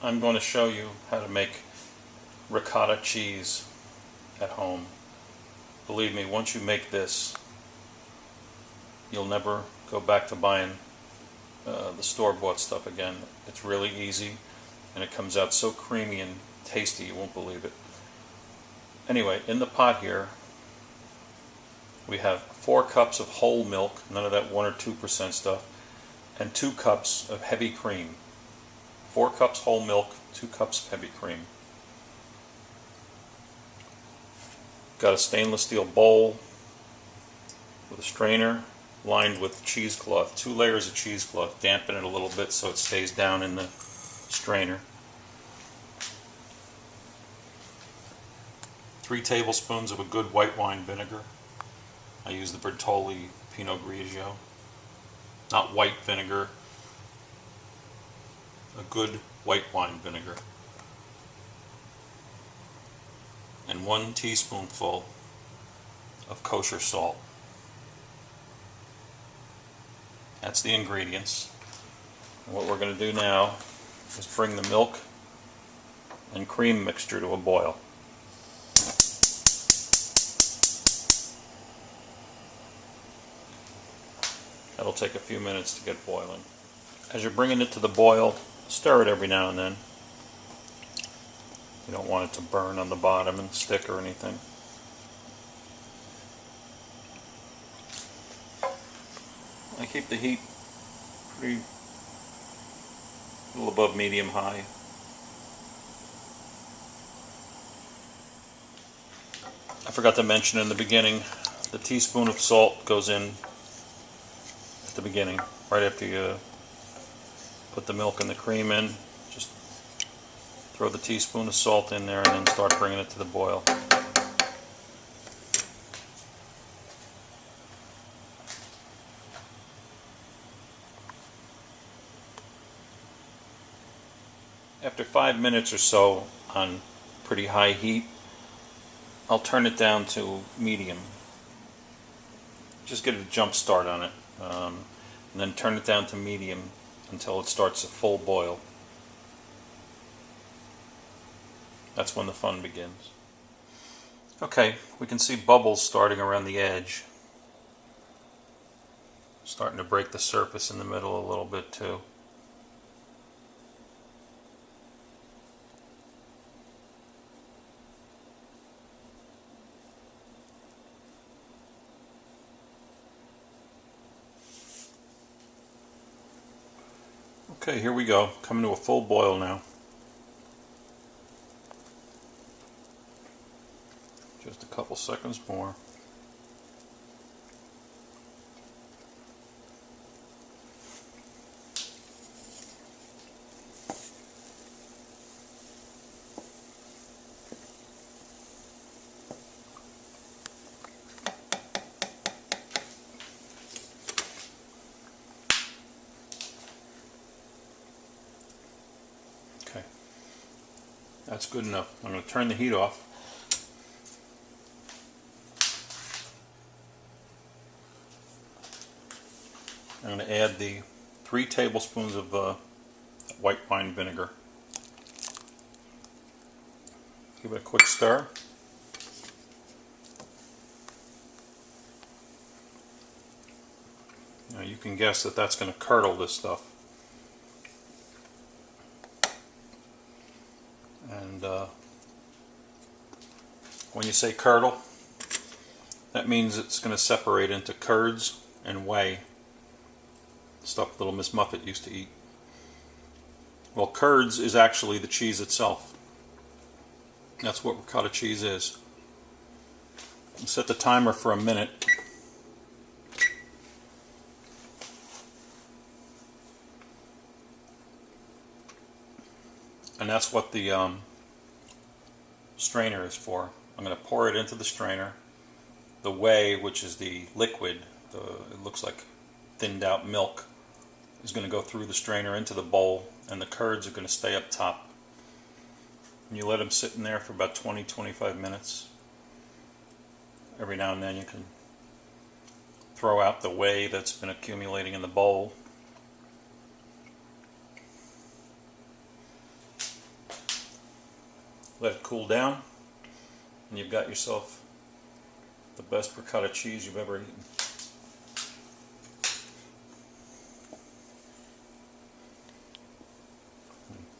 I'm going to show you how to make ricotta cheese at home. Believe me, once you make this, you'll never go back to buying the store-bought stuff again. It's really easy, and it comes out so creamy and tasty you won't believe it. Anyway, in the pot here, we have 4 cups of whole milk, none of that 1 or 2% stuff, and 2 cups of heavy cream. 4 cups whole milk, 2 cups of heavy cream. Got a stainless steel bowl with a strainer lined with cheesecloth. 2 layers of cheesecloth. Dampen it a little bit so it stays down in the strainer. 3 tablespoons of a good white wine vinegar. I use the Bertolli Pinot Grigio. Not white vinegar, a good white wine vinegar. And 1 teaspoonful of kosher salt. That's the ingredients. And what we're going to do now is bring the milk and cream mixture to a boil. That'll take a few minutes to get boiling. As you're bringing it to the boil, stir it every now and then. You don't want it to burn on the bottom and stick or anything. I keep the heat pretty a little above medium high. I forgot to mention in the beginning, the teaspoon of salt goes in at the beginning, right after you put the milk and the cream in. Just throw the teaspoon of salt in there and then start bringing it to the boil. After 5 minutes or so on pretty high heat, I'll turn it down to medium. Just get a jump start on it, and then turn it down to medium until it starts a full boil. That's when the fun begins. Okay, we can see bubbles starting around the edge. Starting to break the surface in the middle a little bit too. Okay, here we go. Coming to a full boil now. Just a couple seconds more. Okay, that's good enough. I'm going to turn the heat off. I'm going to add the 3 tablespoons of white wine vinegar. Give it a quick stir. Now you can guess that that's going to curdle this stuff. And when you say curdle, that means it's going to separate into curds and whey. Stuff little Miss Muffet used to eat. Well, curds is actually the cheese itself. That's what ricotta cheese is. I'll set the timer for a minute. And that's what the strainer is for. I'm going to pour it into the strainer. The whey, which is the liquid, it looks like thinned out milk, is going to go through the strainer into the bowl, and the curds are going to stay up top. And you let them sit in there for about 20-25 minutes. Every now and then you can throw out the whey that's been accumulating in the bowl. let it cool down, and you've got yourself the best ricotta cheese you've ever eaten.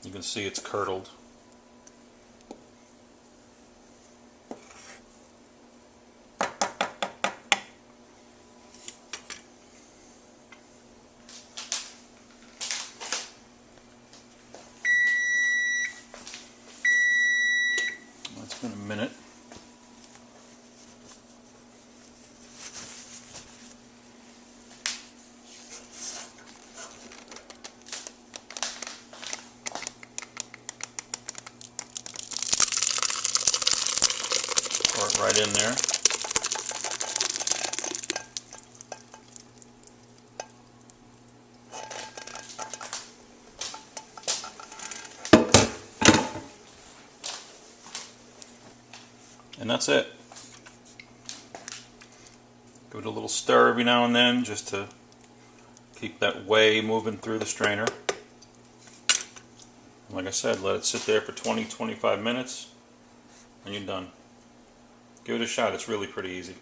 You can see it's curdled. It's been a minute. Pour it right in there. And that's it. Give it a little stir every now and then just to keep that whey moving through the strainer. Like I said, let it sit there for 20-25 minutes and you're done. Give it a shot, it's really pretty easy.